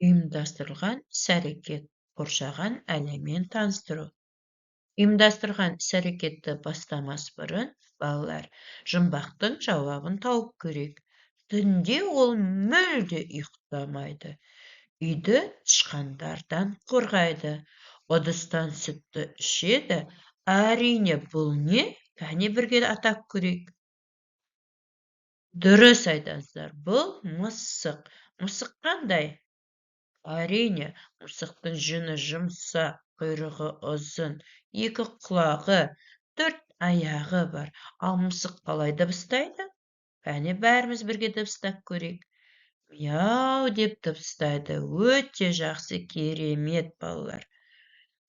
Ұйымдастырылған іс-әрекет қоршаған әлеммен таныстыру. Ұйымдастырған іс-әрекетті бастамас бұрын балалар жұмбақтың жауабын тауып көрейік. Түнде ол мүлде ұйықтамайды. Үйді тышқандардан қорғайды. Ыдыстан сүтті ішеді. Әрине, бұл не? Кәне бірге атап көрейік. Дұрыс айтасыздар, бұл мысық. Мысық қандай? Әрине, мысықтың жүні жұмсақ, құйрығы ұзын, 2 құлағы, 4 аяғы бар. Ал мысық қалай дыбыстайды? Кәне бәріміз бірге дыбыстап көрейік. Мяу деп дыбыстайды. Өте жақсы, керемет балалар.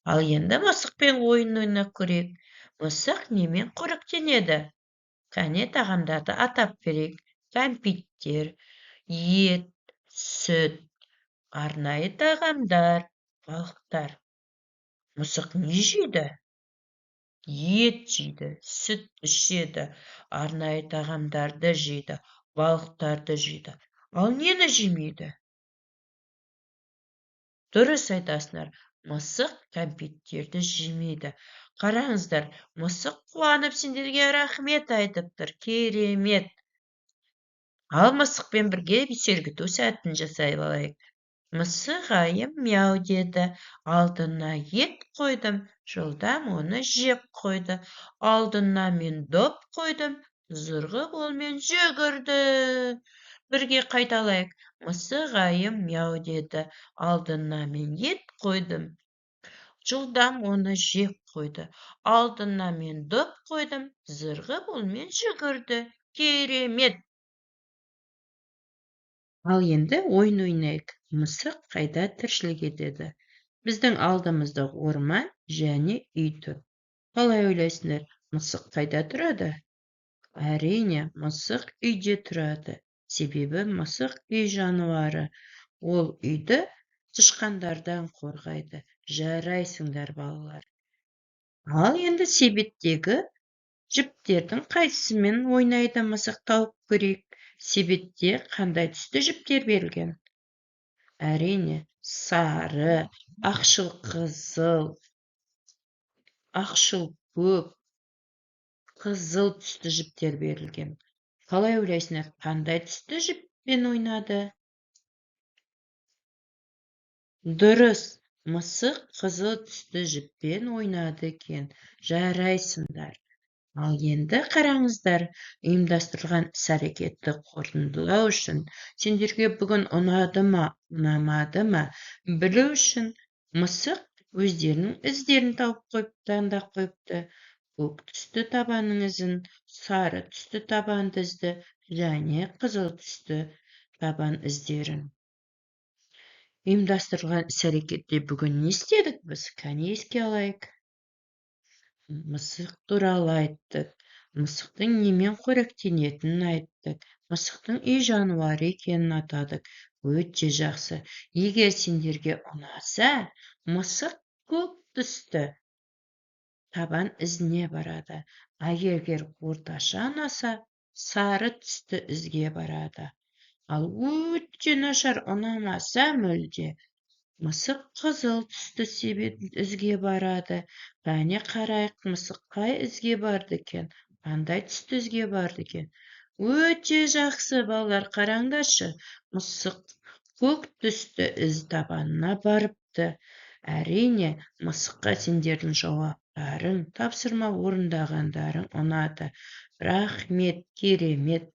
Ал енді мысықпен ойын ойнап көрейік. Мысық немен қоректенеді? Кәне тағамдарды атап берейік. Кәмпиттер, ет, сүт, арнайы тағамдар, балықтар. Мысық не жейді? Ет жейді, сүт ішеді, арнайы тағамдарды жейді, балықтарды жейді. Ал нені жемейді? Дұрыс айтасыңдар, мысық кәмпиттерді жемейді. Қараңыздар, мысық қуанып сендерге рахмет айтып тұр. Керемет. Ал мысықпен бірге сергіту сәтін жасай алайық. Мысығайым мяу деді. Алдына ет қойдым, жылдам оны жеп қойды. Алдына мен доп қойдым, зырғы қолмен жүгірді. Бірге қайталайық. Мысығайым мяу деді. Алдына мен ет қойдым, жылдам оны жеп қойды. Алдына мен доп қойдым, зырғы қолмен жүгірді. Керемет! Ал енді ойын ойнайық. Мысық қайда тіршілік етеді? Біздің алдымызда орман және үй тұр. Қалай ойлайсыңдар, мысық қайда тұрады? Әрине, мысық үйде тұрады. Себебі мысық үй жануары. Ол үйді тышқандардан қорғайды. Жарайсыңдар, балалар. Ал енді себеттегі жіптердің қайсысымен ойнайды мысық тауып көрейік. Себетте қандай түсті жіптер берілген? Әрине, сары, ақшыл қызыл, ақшыл көк, қызыл түсті жіптер берілген. Қалай ойлайсыңдар, қандай түсті жіппен ойнады? Дұрыс, мысық қызыл түсті жіппен ойнады екен. Жарайсыңдар. Ал енді қараңыздар, ұйымдастырылған іс-әрекетті қорытындылау үшін сендерге бүгін ұнады ма, ұнамады ма білу үшін мысық өздерінің іздерін таңдап қойыпты. Көк түсті табанның ізін, сары түсті табанды ізді және қызыл түсті табан іздерін. Ұйымдастырылған іс-әрекетте бүгін не істедік біз? Кәне еске алайық. Мысық туралы айттық. Мысықтың немен қоректенетінін айттық. Мысықтың үй жануары екенін атадық. Өте жақсы. Егер сендерге ұнаса, мысық көк түсті табан ізіне барады. Егер орташа ұнаса, сары түсті ізге барады. Ал өте нашар ұнамаса мүлде, мысық қызыл түсті ізге барады. Кәне қарайық, мысық қай ізге барды екен? Қандай түсті ізге барды екен? Өте жақсы, балалар, қараңдаршы. Мысық көк түсті із табанына барыпты. Әрине, мысыққа сендердің жауаптарың, тапсырма орындағандарың ұнады. Рахмет, керемет.